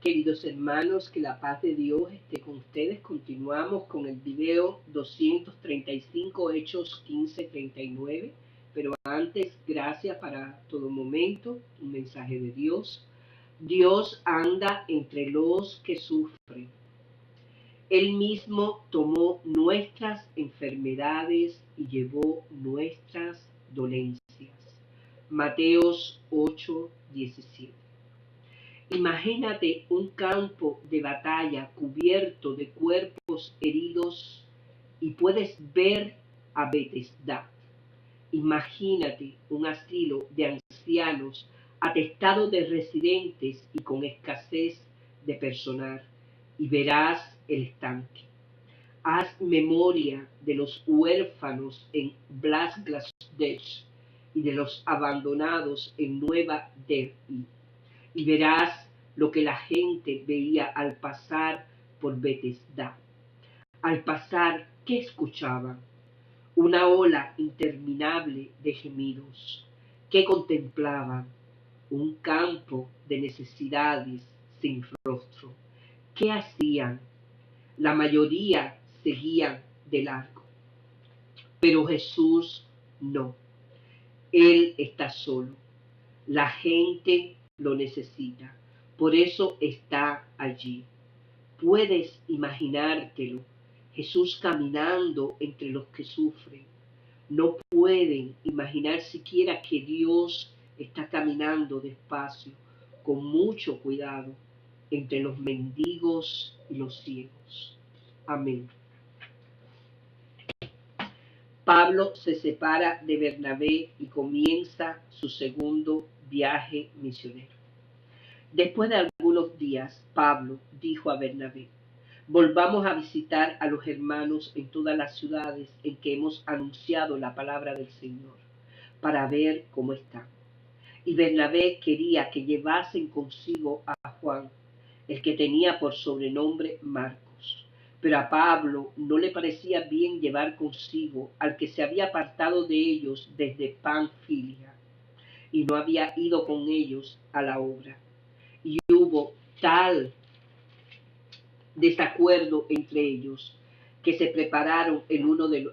Queridos hermanos, que la paz de Dios esté con ustedes. Continuamos con el video 235, Hechos 15:39. Pero antes, gracias para todo momento, un mensaje de Dios. Dios anda entre los que sufren. Él mismo tomó nuestras enfermedades y llevó nuestras dolencias. Mateos 8:17. Imagínate un campo de batalla cubierto de cuerpos heridos y puedes ver a Betesda. Imagínate un asilo de ancianos atestado de residentes y con escasez de personal y verás el estanque. Haz memoria de los huérfanos en Bangladesh y de los abandonados en Nueva Delhi y verás lo que la gente veía al pasar por Betesda. Al pasar, ¿qué escuchaban? Una ola interminable de gemidos. ¿Qué contemplaban? Un campo de necesidades sin rostro. ¿Qué hacían? La mayoría seguían de largo. Pero Jesús no. Él está solo. La gente lo necesita. Por eso está allí. Puedes imaginártelo. Jesús caminando entre los que sufren. No pueden imaginar siquiera que Dios está caminando despacio, con mucho cuidado, entre los mendigos y los ciegos. Amén. Pablo se separa de Bernabé y comienza su segundo viaje misionero. Después de algunos días, Pablo dijo a Bernabé: volvamos a visitar a los hermanos en todas las ciudades en que hemos anunciado la palabra del Señor, para ver cómo están. Y Bernabé quería que llevasen consigo a Juan, el que tenía por sobrenombre Marcos. Pero a Pablo no le parecía bien llevar consigo al que se había apartado de ellos desde Panfilia y no había ido con ellos a la obra. Y hubo tal desacuerdo entre ellos que se separaron el uno del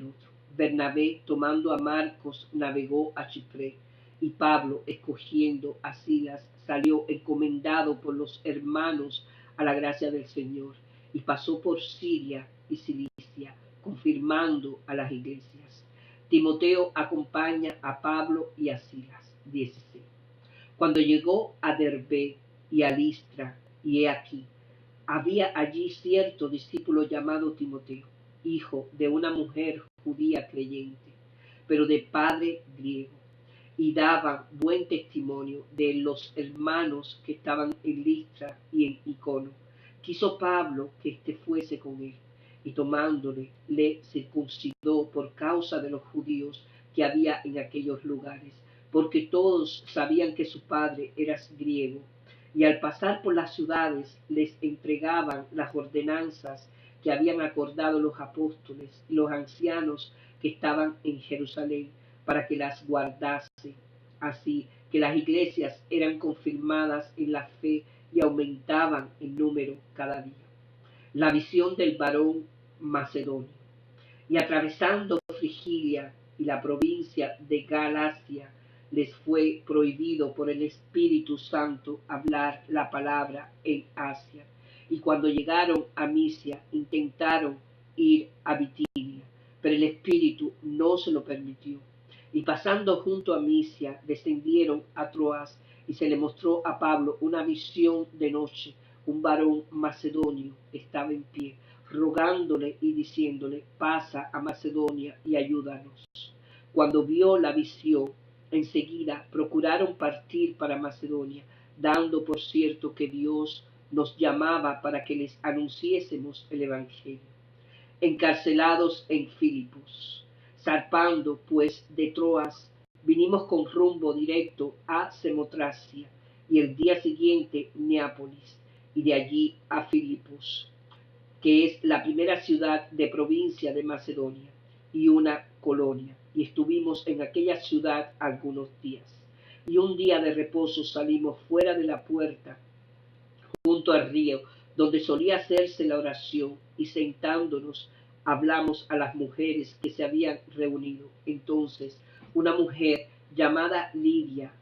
otro. Bernabé, tomando a Marcos, navegó a Chipre, y Pablo, escogiendo a Silas, salió encomendado por los hermanos a la gracia del Señor, y pasó por Siria y Cilicia, confirmando a las iglesias. Timoteo acompaña a Pablo y a Silas. 16. Cuando llegó a Derbe y a Listra, y he aquí, había allí cierto discípulo llamado Timoteo, hijo de una mujer judía creyente, pero de padre griego, y daba buen testimonio de los hermanos que estaban en Listra y en Icono. Quiso Pablo que éste fuese con él, y tomándole, le circuncidó por causa de los judíos que había en aquellos lugares, porque todos sabían que su padre era griego. Y al pasar por las ciudades les entregaban las ordenanzas que habían acordado los apóstoles y los ancianos que estaban en Jerusalén para que las guardase. Así que las iglesias eran confirmadas en la fe y aumentaban en número cada día. La visión del varón macedonio. Y atravesando Frigilia y la provincia de Galacia, les fue prohibido por el Espíritu Santo hablar la palabra en Asia. Y cuando llegaron a Misia, intentaron ir a Bitinia, pero el Espíritu no se lo permitió. Y pasando junto a Misia, descendieron a Troas, y se le mostró a Pablo una visión de noche. Un varón macedonio estaba en pie, rogándole y diciéndole: pasa a Macedonia y ayúdanos. Cuando vio la visión, enseguida procuraron partir para Macedonia, dando por cierto que Dios nos llamaba para que les anunciésemos el Evangelio. Encarcelados en Filipos. Zarpando pues de Troas, vinimos con rumbo directo a Samotracia, y el día siguiente Neápolis, y de allí a Filipos, que es la primera ciudad de provincia de Macedonia y una colonia, y estuvimos en aquella ciudad algunos días. Y un día de reposo salimos fuera de la puerta junto al río, donde solía hacerse la oración, y sentándonos hablamos a las mujeres que se habían reunido. Entonces, una mujer llamada Lidia,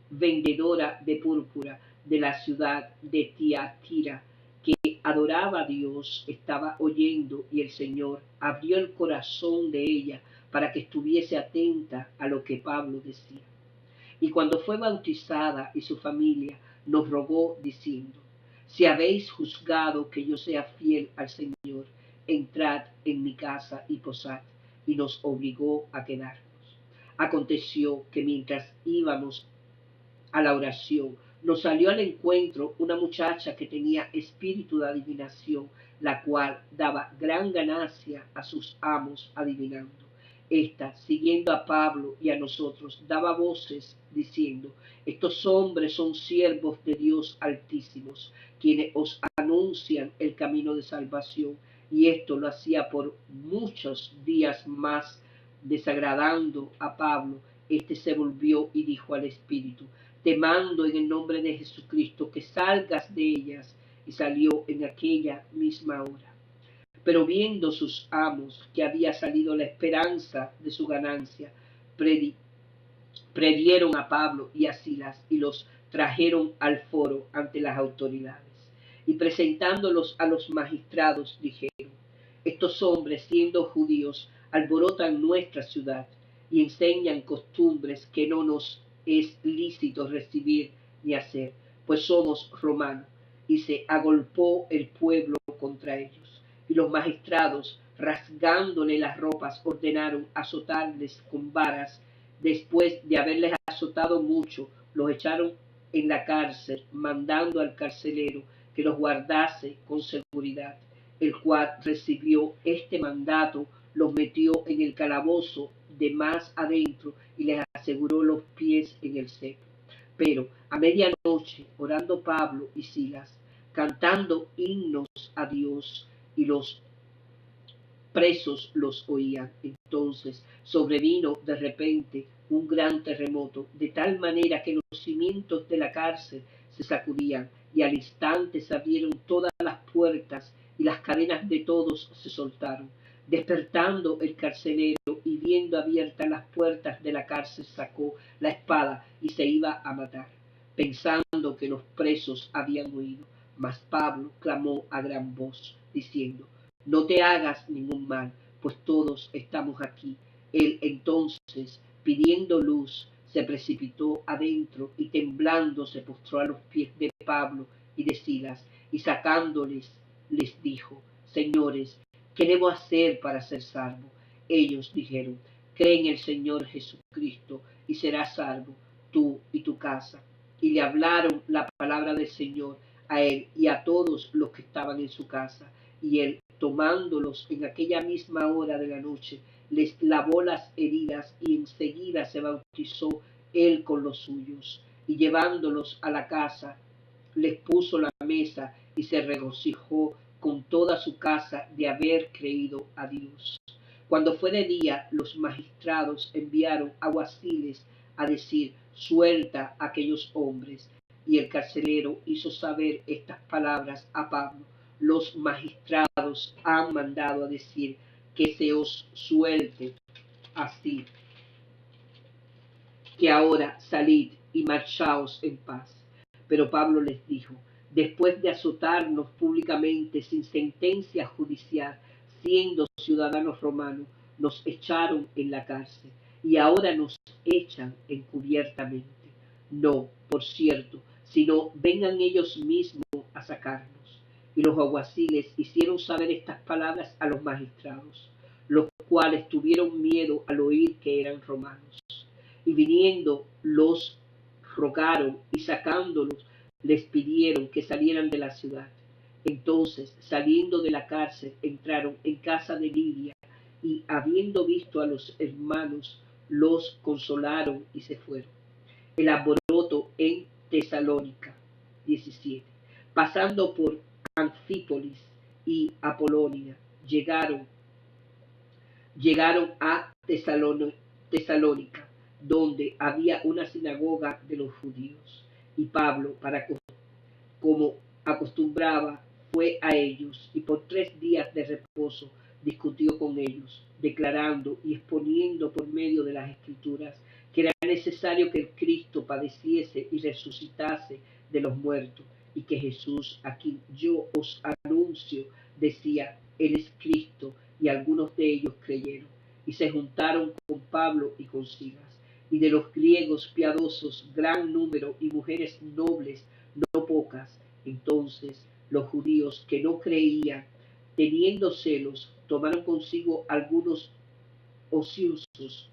vendedora de púrpura de la ciudad de Tiatira, que adoraba a Dios, estaba oyendo, y el Señor abrió el corazón de ella para que estuviese atenta a lo que Pablo decía. Y cuando fue bautizada y su familia, nos rogó diciendo: si habéis juzgado que yo sea fiel al Señor, entrad en mi casa y posad. Y nos obligó a quedarnos. Aconteció que mientras íbamos a la oración, nos salió al encuentro una muchacha que tenía espíritu de adivinación, la cual daba gran ganancia a sus amos adivinando. Esta, siguiendo a Pablo y a nosotros, daba voces diciendo: estos hombres son siervos de Dios altísimos, quienes os anuncian el camino de salvación. Y esto lo hacía por muchos días más. Desagradando a Pablo, este se volvió y dijo al espíritu: te mando en el nombre de Jesucristo que salgas de ellas. Y salió en aquella misma hora. Pero viendo sus amos que había salido la esperanza de su ganancia, prendieron a Pablo y a Silas y los trajeron al foro ante las autoridades. Y presentándolos a los magistrados, dijeron: estos hombres, siendo judíos, alborotan nuestra ciudad y enseñan costumbres que no nos es lícito recibir ni hacer, pues somos romanos. Y se agolpó el pueblo contra ellos. Y los magistrados, rasgándole las ropas, ordenaron azotarles con varas. Después de haberles azotado mucho, los echaron en la cárcel, mandando al carcelero que los guardase con seguridad, el cual recibió este mandato, los metió en el calabozo de más adentro y les aseguró los pies en el cepo. Pero a medianoche, orando Pablo y Silas, cantando himnos a Dios, y los presos los oían. Entonces sobrevino de repente un gran terremoto, de tal manera que los cimientos de la cárcel se sacudían, y al instante se abrieron todas las puertas y las cadenas de todos se soltaron. Despertando el carcelero y viendo abiertas las puertas de la cárcel, sacó la espada y se iba a matar, pensando que los presos habían huido. Mas Pablo clamó a gran voz, diciendo: no te hagas ningún mal, pues todos estamos aquí. Él entonces, pidiendo luz, se precipitó adentro y temblando se postró a los pies de Pablo y de Silas, y sacándoles les dijo: señores, ¿qué debo hacer para ser salvo? Ellos dijeron: cree en el Señor Jesucristo y serás salvo, tú y tu casa. Y le hablaron la palabra del Señor a él y a todos los que estaban en su casa. Y él, tomándolos en aquella misma hora de la noche, les lavó las heridas, y enseguida se bautizó él con los suyos. Y llevándolos a la casa, les puso la mesa y se regocijó con toda su casa de haber creído a Dios. Cuando fue de día, los magistrados enviaron alguaciles a decir: suelta a aquellos hombres. Y el carcelero hizo saber estas palabras a Pablo: los magistrados han mandado a decir que se os suelte, así que ahora salid y marchaos en paz. Pero Pablo les dijo: después de azotarnos públicamente sin sentencia judicial, siendo ciudadanos romanos, nos echaron en la cárcel, y ahora nos echan encubiertamente. No, por cierto, sino vengan ellos mismos a sacarnos. Y los alguaciles hicieron saber estas palabras a los magistrados, los cuales tuvieron miedo al oír que eran romanos. Y viniendo los rogaron, y sacándolos les pidieron que salieran de la ciudad. Entonces, saliendo de la cárcel, entraron en casa de Lidia, y habiendo visto a los hermanos, los consolaron y se fueron. El alboroto en Tesalónica. 17. Pasando por Anfípolis y Apolonia, llegaron a Tesalónica, donde había una sinagoga de los judíos. Y Pablo, como acostumbraba fue a ellos y por 3 días de reposo discutió con ellos, declarando y exponiendo por medio de las escrituras que era necesario que el Cristo padeciese y resucitase de los muertos, y que Jesús, a quien yo os anuncio, decía, Él es Cristo, y algunos de ellos creyeron, y se juntaron con Pablo y con Silas. Y de los griegos piadosos gran número y mujeres nobles no pocas. Entonces los judíos que no creían, teniendo celos, tomaron consigo algunos ociosos,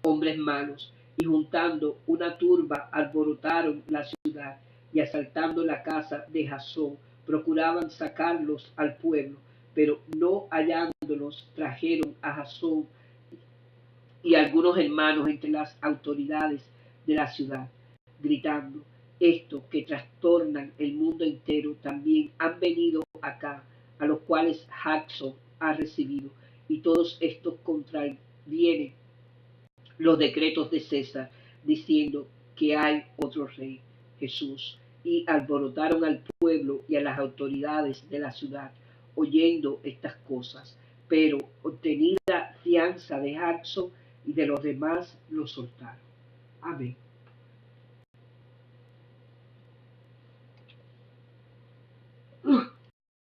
hombres malos, y juntando una turba alborotaron la ciudad, y asaltando la casa de Jasón, procuraban sacarlos al pueblo, pero no hallándolos, trajeron a Jasón y algunos hermanos entre las autoridades de la ciudad, gritando, estos que trastornan el mundo entero también han venido acá, a los cuales Jackson ha recibido, y todos estos contravienen los decretos de César, diciendo que hay otro rey, Jesús, y alborotaron al pueblo y a las autoridades de la ciudad, oyendo estas cosas, pero obtenida fianza de Jackson y de los demás, los soltaron. Amén.